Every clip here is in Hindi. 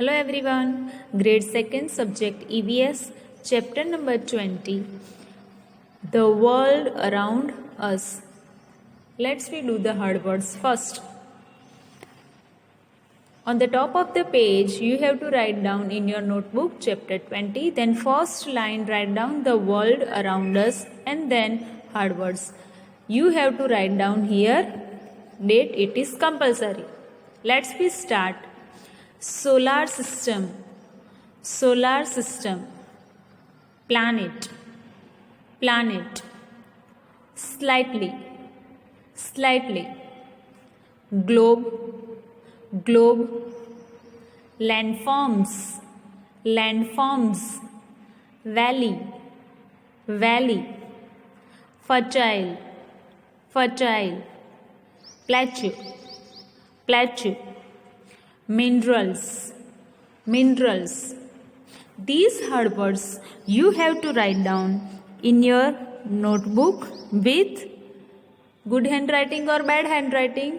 Hello everyone, grade 2nd subject EVS, chapter number 20, the world around us. Let's we do the hard words first. On the top of the page, you have to write down in your notebook chapter 20, then first line write down the world around us and then hard words. You have to write down here date, it is compulsory. Let's we start. Solar system, solar system, planet, planet, slightly, slightly, globe, globe, landforms, landforms, valley, valley, fertile, fertile, plateau, plateau, minerals, minerals. These hard words you have to write down in your notebook with good handwriting or bad handwriting?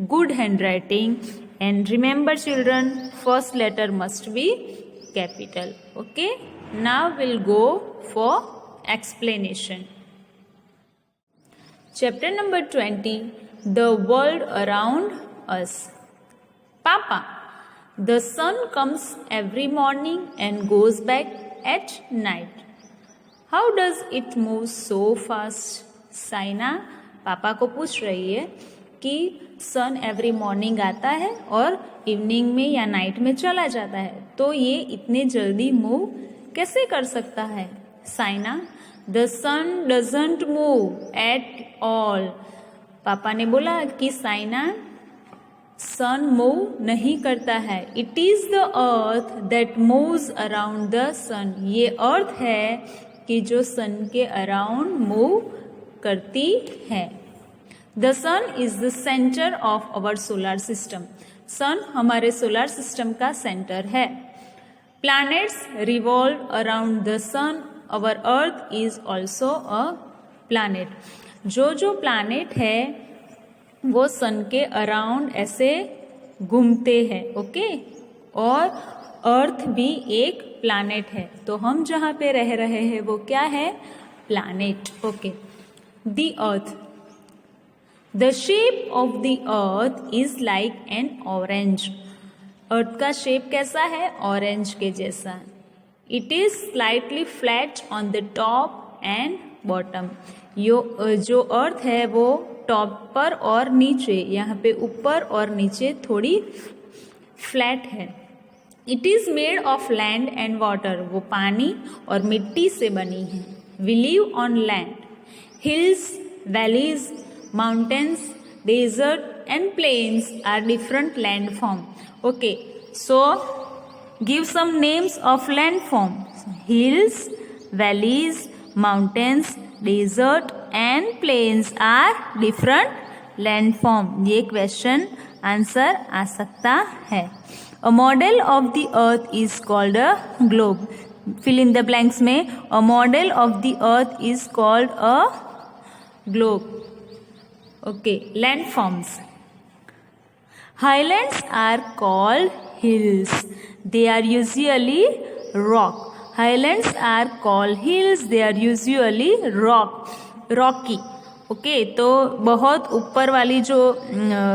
Good handwriting. And remember children, first letter must be capital. Okay? Now we'll go for explanation. Chapter number 20, the world around us. Papa, the sun comes every morning and goes back at night. How does it move so fast? Saina पापा को पूछ रही है कि सन एवरी मॉर्निंग आता है और इवनिंग में या नाइट में चला जाता है, तो ये इतने जल्दी मूव कैसे कर सकता है? Saina, the sun doesn't move at all. पापा ने बोला कि साइना सन मूव नहीं करता है. It is the earth that moves around the sun. ये अर्थ है कि जो सन के अराउंड मूव करती है. The sun is the centre of our solar system. Sun हमारे सोलर सिस्टम का सेंटर है. Planets revolve around the sun. Our earth is also a planet. जो प्लैनेट है वो सन के अराउंड ऐसे घूमते हैं. ओके, और अर्थ भी एक प्लैनेट है. तो हम जहाँ पे रह रहे हैं वो क्या है? Planet. Okay. The earth, the shape of the earth is like an orange. Earth का शेप कैसा है? ऑरेंज के जैसा. It is slightly flat on the top and bottom. जो अर्थ है वो टॉप पर और नीचे, यहाँ पे ऊपर और नीचे थोड़ी फ्लैट है. It is made of land and water. वो पानी और मिट्टी से बनी है. We live on land. Hills, valleys, mountains, desert and plains are different land form. Okay, so give some names of land form. Hills, valleys, mountains, desert and plains are different land form. ये क्वेश्चन आंसर आ सकता है. A model of the earth is called a globe. Fill in the blanks में अ model of the earth is called a globe. Okay, land forms. Highlands are called hills. They are usually rock. Highlands are called hills. They are usually rocky. Okay, तो बहुत ऊपर वाली जो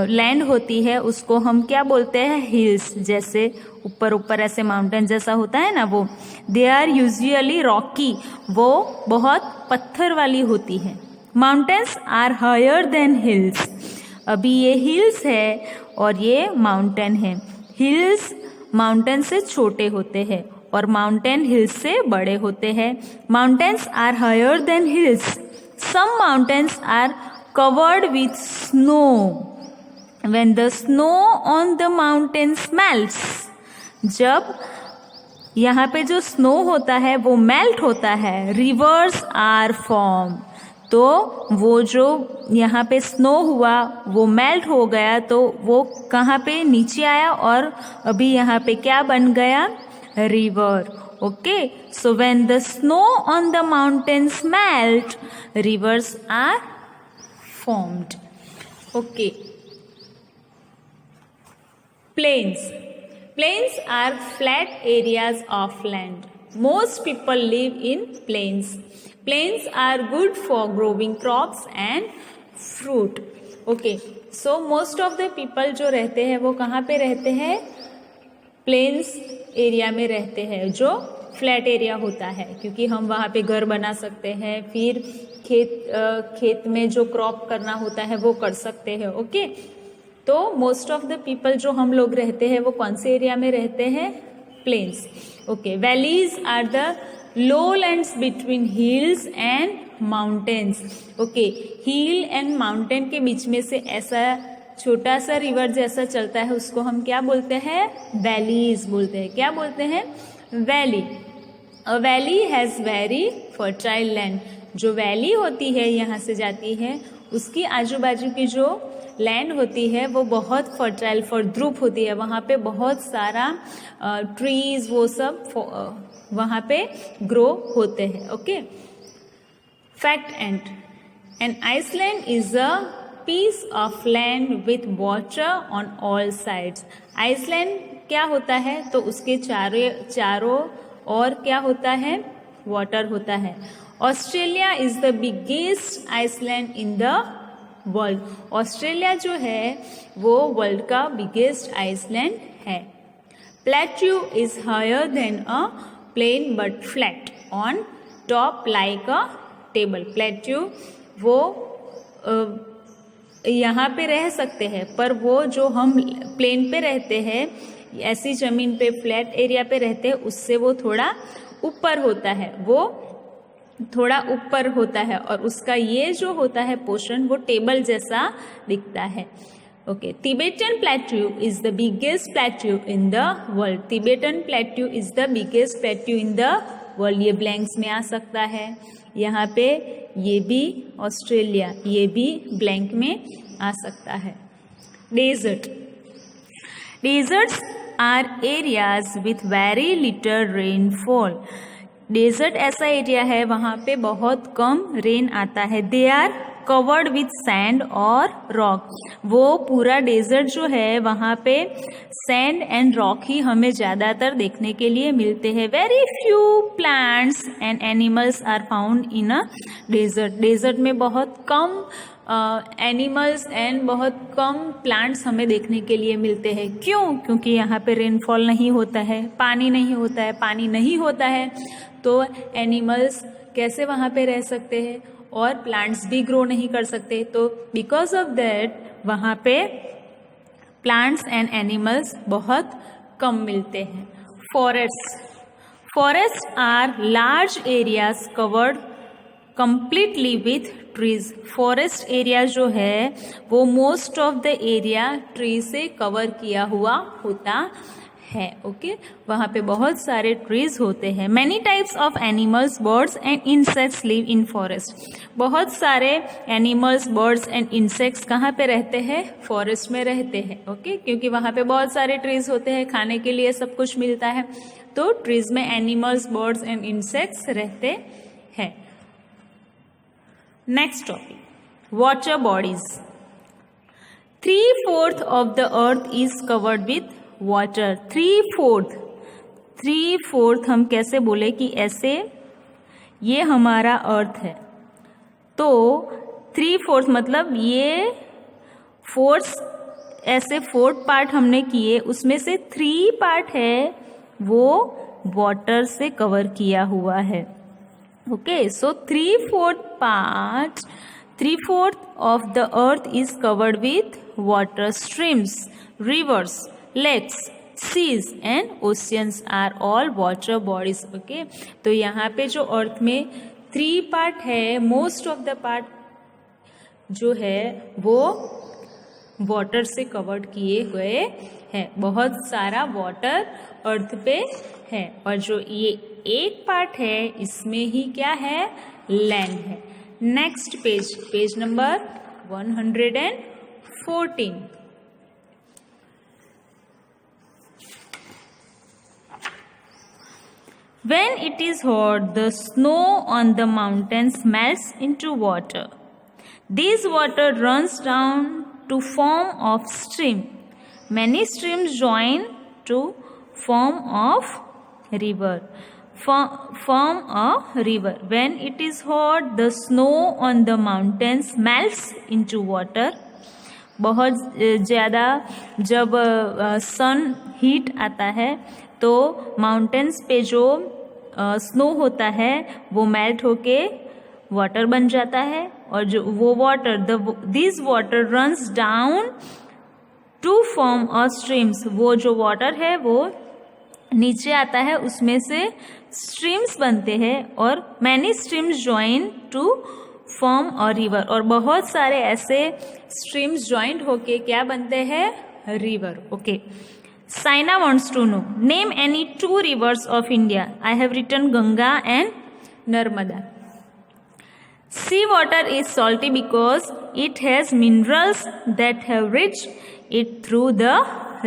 लैंड होती है उसको हम क्या बोलते हैं? हिल्स. जैसे ऊपर ऊपर ऐसे माउंटेन जैसा होता है ना, वो. They are usually rocky. वो बहुत पत्थर वाली होती है. Mountains are higher than hills. अभी ये हिल्स है और ये माउंटेन है. हिल्स माउंटेन से छोटे होते हैं और माउंटेन हिल्स से बड़े होते हैं. Mountains are higher than hills. Some mountains are covered with snow. When the snow on the mountains melts. जब यहाँ पे जो स्नो होता है वो मेल्ट होता है, रिवर्स आर फॉर्म. तो वो जो यहाँ पे स्नो हुआ वो मेल्ट हो गया, तो वो कहाँ पे? नीचे आया और अभी यहाँ पे क्या बन गया? River. Okay, so when the snow on the mountains melt, rivers are formed. Okay. Plains. Plains are flat areas of land. Most people live in plains. Plains are good for growing crops and fruit. Okay, so most of the people जो रहते हैं वो कहाँ पे रहते हैं? प्लेन्स एरिया में रहते हैं, जो फ्लैट एरिया होता है, क्योंकि हम वहाँ पे घर बना सकते हैं, फिर खेत में जो क्रॉप करना होता है वो कर सकते हैं. ओके, तो मोस्ट ऑफ द पीपल जो हम लोग रहते हैं वो कौन से एरिया में रहते हैं? Plains. Okay, valleys are the lowlands between hills and mountains. Okay, hill and mountain के बीच में से ऐसा छोटा सा रिवर जैसा चलता है, उसको हम क्या बोलते हैं? वैलीज बोलते हैं. क्या बोलते हैं? Valley. A valley has very fertile land. जो वैली होती है यहाँ से जाती है, उसकी आजू बाजू की जो लैंड होती है वो बहुत फर्टाइल फलद्रुप होती है. वहाँ पे बहुत सारा ट्रीज वो सब वहाँ पे ग्रो होते हैं. Okay, fact and island is a piece of land with water on all sides. Island क्या होता है? तो उसके चारों और क्या होता है? वाटर होता है. Australia is the biggest island in the world. Australia जो है वो वर्ल्ड का बिगेस्ट आइसलैंड है. Plateau is higher than a plain but flat on top like a table. Plateau वो यहाँ पे रह सकते हैं, पर वो जो हम प्लेन पे रहते हैं, ऐसी जमीन पे फ्लैट एरिया पे रहते हैं, उससे वो थोड़ा ऊपर होता है. वो थोड़ा ऊपर होता है और उसका ये जो होता है पोर्शन वो टेबल जैसा दिखता है. Okay, Tibetan plateau is the biggest plateau in the world. Tibetan plateau is the biggest plateau in the world. ये ब्लैंक्स में आ सकता है. यहाँ पे ये भी ऑस्ट्रेलिया, ये भी ब्लैंक में आ सकता है. Desert. Deserts are areas with very little rainfall. Desert ऐसा एरिया है वहाँ पे बहुत कम रेन आता है. They are covered with sand और रॉक. वो पूरा डेजर्ट जो है वहाँ पे सैंड एंड रॉक ही हमें ज़्यादातर देखने के लिए मिलते हैं. Very few plants and animals are found in a desert. Desert में बहुत कम एनिमल्स एंड बहुत कम प्लांट्स हमें देखने के लिए मिलते हैं. क्यों? क्योंकि यहाँ पे रेनफॉल नहीं होता है, पानी नहीं होता है. पानी नहीं होता है तो एनिमल्स कैसे वहाँ पे रह सकते हैं और प्लांट्स भी ग्रो नहीं कर सकते. तो बिकॉज ऑफ दैट वहाँ पे प्लांट्स एंड एनिमल्स बहुत कम मिलते हैं. Forest are large areas covered completely with trees. Forest area जो है वो most of the area tree से कवर किया हुआ होता है. ओके, वहाँ पे बहुत सारे ट्रीज होते हैं. Many types of animals, birds and insects live in forest. बहुत सारे एनिमल्स, बर्ड्स एंड इंसेक्ट्स कहाँ पे रहते हैं? फॉरेस्ट में रहते हैं. ओके, क्योंकि वहाँ पे बहुत सारे ट्रीज होते हैं, खाने के लिए सब कुछ मिलता है, तो ट्रीज में एनिमल्स, बर्ड्स एंड इंसेक्ट्स रहते हैं. Next topic, water bodies. 3/4 of the earth is covered with water. 3/4 हम कैसे बोले कि ऐसे ये हमारा अर्थ है, तो 3/4 मतलब ये फोर्स ऐसे 4 पार्ट हमने किए, उसमें से 3 पार्ट है वो वाटर से कवर किया हुआ है. Okay, so 3/4 of the earth is covered with water. Streams, reverse, lakes, seas and oceans are all water bodies. Okay, तो यहाँ पे जो अर्थ में 3 पार्ट है, मोस्ट ऑफ द पार्ट जो है वो वाटर से कवर्ड किए हुए हैं. बहुत सारा वाटर अर्थ पे है, और जो ये एक पार्ट है इसमें ही क्या है? लैंड है. Next page number 114. When it is hot, the snow on the mountains melts into water. This water runs down to form of stream. Many streams join to form of river. Form a river. When it is hot, the snow on the mountains melts into water. बहुत ज़्यादा जब सन हीट आता है तो माउंटेन्स पे जो स्नो होता है वो मेल्ट होके वाटर बन जाता है, और जो वो water this water runs down to form a streams. वो जो वाटर है वो नीचे आता है, उसमें से स्ट्रीम्स बनते हैं, और many streams join to form a river. और बहुत सारे ऐसे स्ट्रीम्स ज्वाइंट होके क्या बनते हैं? River. Okay. Saina wants to know, name any 2 rivers of India. I have written Ganga and Narmada. Sea water is salty because it has minerals that have reached it through the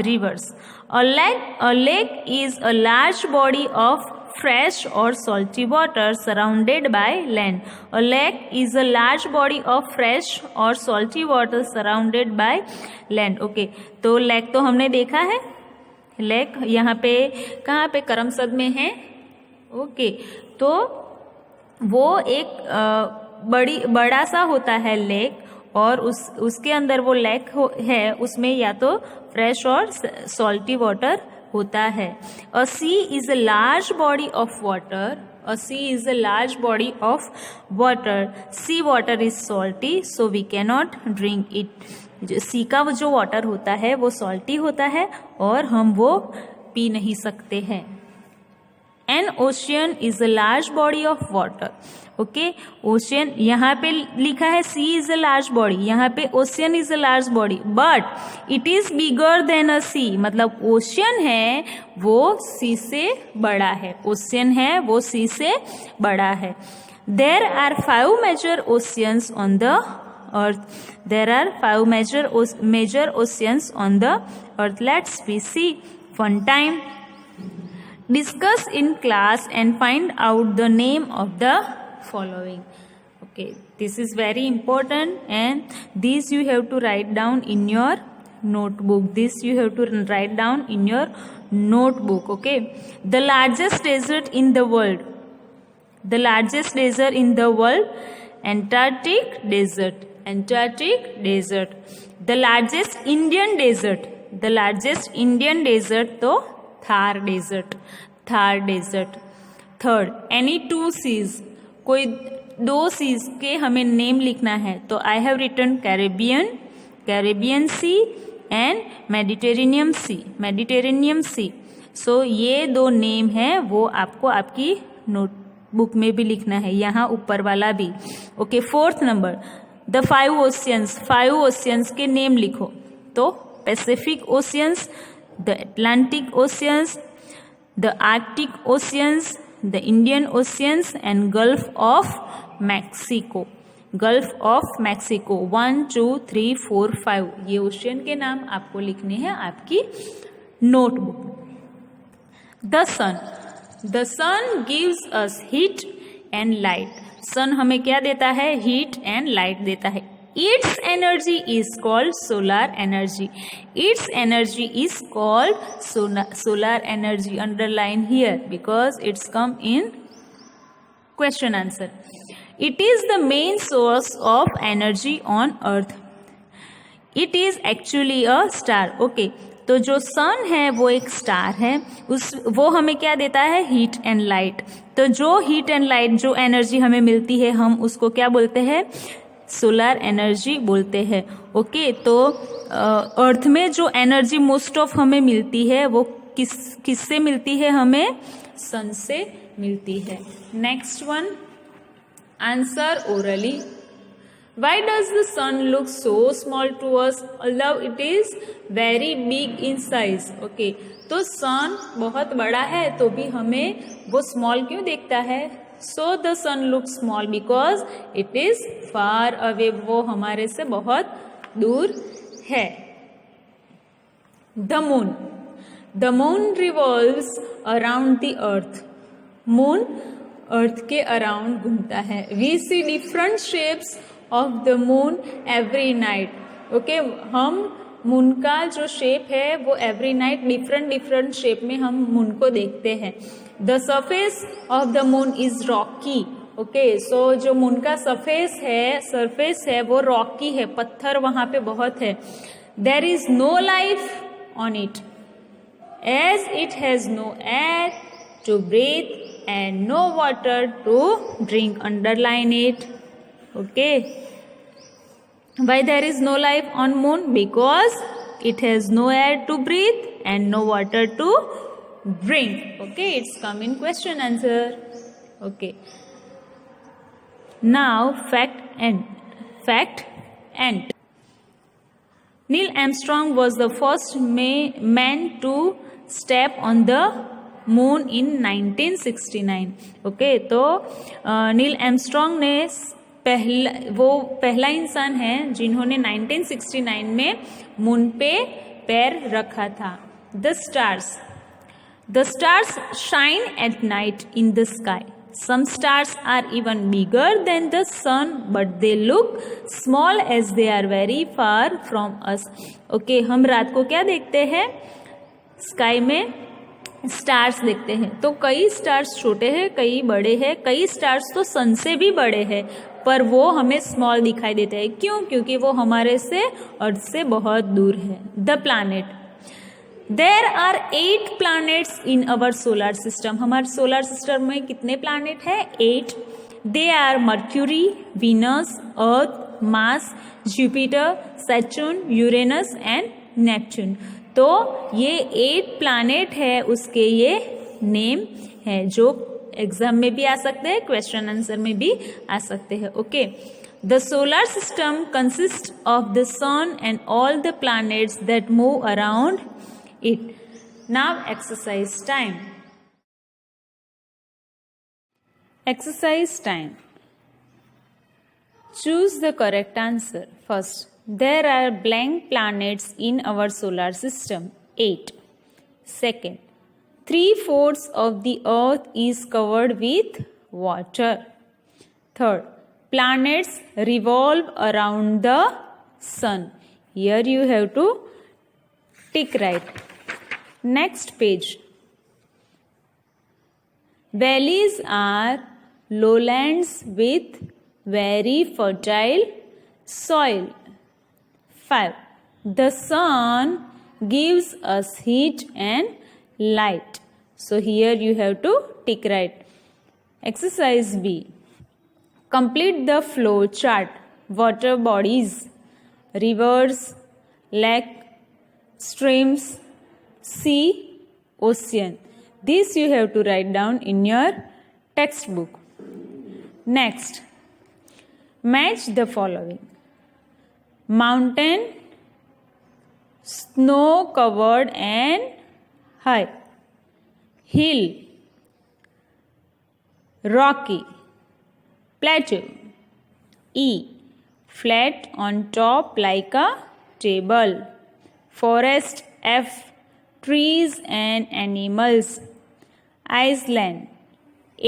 rivers. A lake is a large body of fresh or salty water surrounded by land. A lake is a large body of fresh or salty water surrounded by land. Okay, तो लेक तो हमने देखा है. लेक यहाँ पे कहाँ पे? करमसद में है. ओके, तो वो एक बड़ा सा होता है लेक, और उसके अंदर वो लेक है, उसमें या तो फ्रेश और सॉल्टी वाटर होता है. A sea is a large body of water. A sea is a large body of water. Sea water is salty, so we can not drink it. जो सी का जो वाटर होता है वो सॉल्टी होता है और हम वो पी नहीं सकते हैं. An ocean is a large body of water. Okay, ocean यहाँ पे लिखा है sea is a large body, यहाँ पे ocean is a large body, but it is bigger than a sea. मतलब ओशियन है वो सी से बड़ा है. ओशियन है वो सी से बड़ा है. There are 5 major oceans on the earth. There are 5 major oceans on the earth. Let's we see. Fun time. Discuss in class and find out the name of the following. Okay, this is very important, and these you have to write down in your notebook. This you have to write down in your notebook. Okay, the largest desert in the world. The largest desert in the world, Antarctic desert. Antarctic desert. The largest Indian desert. The largest Indian desert तो Thar desert. Thar desert. Third, any 2 seas. कोई 2 सीज के हमें नेम लिखना है, तो I have written Caribbean sea and Mediterranean sea. Mediterranean sea. So ये 2 नेम है, वो आपको आपकी नोटबुक में भी लिखना है, यहाँ ऊपर वाला भी. Okay. 4th number, the 5 oceans. 5 oceans के नेम लिखो. तो Pacific oceans, the Atlantic Oceans, the Arctic Oceans, the Indian Oceans, and Gulf of Mexico. Gulf of Mexico. 1, 2, 3, 4, 5. ये ओशियन के नाम आपको लिखने हैं आपकी notebook. The sun. The sun gives us heat and light. सन हमें क्या देता है? हीट एंड लाइट देता है. Its energy is called solar energy. Its energy is called solar energy. Underline here because it's come in question answer. It is the main source of energy on earth. It is actually a star. Okay, तो जो सन है वो एक स्टार है. वो हमें क्या देता है? Heat and light. तो जो हीट एंड लाइट जो एनर्जी हमें मिलती है हम उसको क्या बोलते हैं? सोलर एनर्जी बोलते हैं. ओके, तो अर्थ में जो एनर्जी मोस्ट ऑफ हमें मिलती है वो किससे मिलती है? हमें सन से मिलती है. Next one, answer orally. Why does the sun look so small to us although it is very big in size. Okay, तो सन बहुत बड़ा है तो भी हमें वो स्मॉल क्यों दिखता है? So the sun looks small because it is far away. वो हमारे से बहुत दूर है. The moon. The moon revolves around the earth. Moon अर्थ के अराउंड घूमता है. We see different shapes of the moon every night. Okay, हम मून का जो शेप है वो एवरी नाइट डिफरेंट शेप में हम मून को देखते हैं. The surface of the moon is rocky. Okay, so जो मून का सरफेस है वो रॉकी है, पत्थर वहां पे बहुत है. There is no life on it as it has no air to breathe and no water to drink. Underline it. Okay, why there is no life on moon? Because it has no air to breathe and no water to drink. Okay, it's come in question answer. Okay, now fact and Neil Armstrong was the first man to step on the moon in 1969. Okay, तो नील एमस्ट्रॉन्ग ने पहला इंसान है जिन्होंने 1969 में मून पे पैर रखा था. The stars shine at night in the sky. Some stars are even bigger than the sun but they look small as they are very far from us. Okay, हम रात को क्या देखते हैं? स्काई में स्टार्स देखते हैं. तो कई स्टार्स छोटे हैं, कई बड़े हैं, कई स्टार्स तो सन से भी बड़े हैं, पर वो हमें स्मॉल दिखाई देते हैं. क्यों? क्योंकि वो हमारे से अर्थ से बहुत दूर है. The planet. There are 8 planets in our solar system. हमारे सोलर सिस्टम में कितने प्लैनेट है? 8. They are Mercury, Venus, Earth, Mars, Jupiter, Saturn, Uranus and Neptune. तो ये 8 प्लैनेट है, उसके ये नेम है जो एग्जाम में भी आ सकते हैं, क्वेश्चन आंसर में भी आ सकते हैं. Okay, the solar system consist of the sun and all the planets that move around it. Now exercise time. Exercise time. Choose the correct answer. First, there are blank planets in our solar system. 8. Second, 3/4 of the earth is covered with water. Third, planets revolve around the sun. Here you have to tick right. Next page. Valleys are lowlands with very fertile soil. 5. The sun gives us heat and light. So here you have to tick right. Exercise B. Complete the flow chart. Water bodies, rivers, lake, streams, sea, ocean. This you have to write down in your textbook. Next, match the following. Mountain, snow covered and high. Hill, rocky. Plateau. E, flat on top like a table. Forest. F, trees and animals. Island.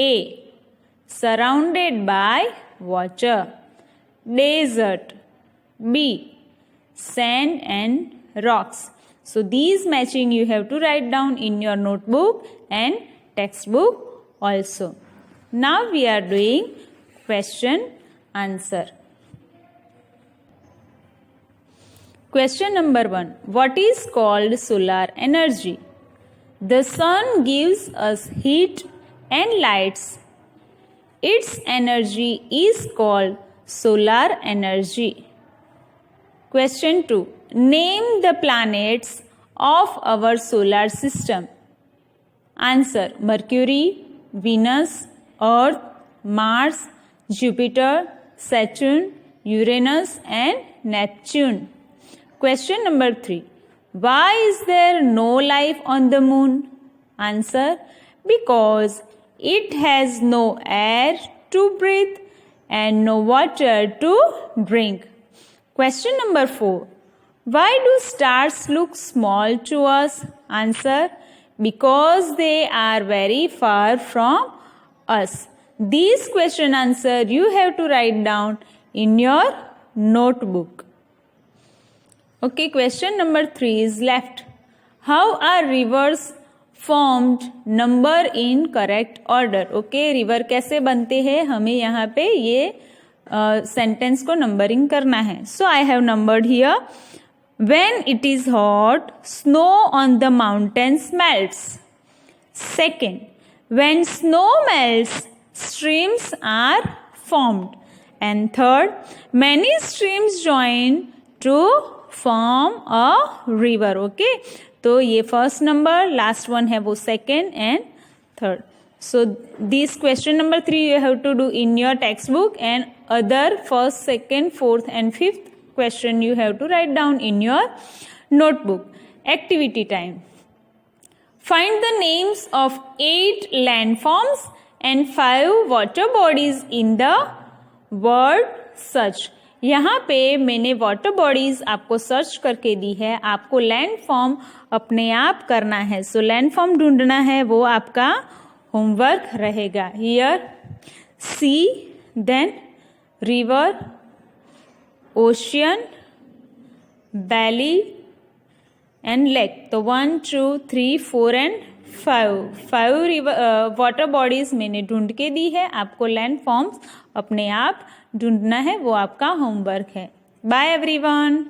A, surrounded by water. Desert. B, sand and rocks. So these matching you have to write down in your notebook and textbook also. Now we are doing question answer. Question number 1. What is called solar energy? The sun gives us heat and lights. Its energy is called solar energy. Question 2. Name the planets of our solar system. Answer. Mercury, Venus, Earth, Mars, Jupiter, Saturn, Uranus and Neptune. Question number 3. Why is there no life on the moon? Answer. Because it has no air to breathe and no water to drink. Question number 4. Why do stars look small to us? Answer. Because they are very far from us. These question answer you have to write down in your notebook. Okay, question number 3 is left. How are rivers formed? Number in correct order. Okay, river कैसे बनते हैं, हमें यहाँ पे ये सेंटेंस को नंबरिंग करना है. So I have numbered here. When it is hot, snow on the mountains melts. Second, when snow melts, streams are formed. And third, many streams join to form a river. Okay, तो ये फर्स्ट नंबर, लास्ट वन है वो second and third. So this question number 3 you have to do in your textbook, and other first, second, fourth and fifth question you have to write down in your notebook. Activity time. Find the names of 8 landforms and 5 water bodies in the word search. यहाँ पे मैंने वाटर बॉडीज आपको सर्च करके दी है, आपको लैंड फॉर्म अपने आप करना है. सो लैंड फॉर्म ढूंढना है, वो आपका होमवर्क रहेगा. Here sea, then river, ocean, valley and lake. तो 1, 2, 3, 4 एंड 5 रिवर वाटर बॉडीज मैंने ढूंढ के दी है. आपको लैंड फॉर्म्स अपने आप ढूंढना है, वो आपका होमवर्क है. Bye everyone.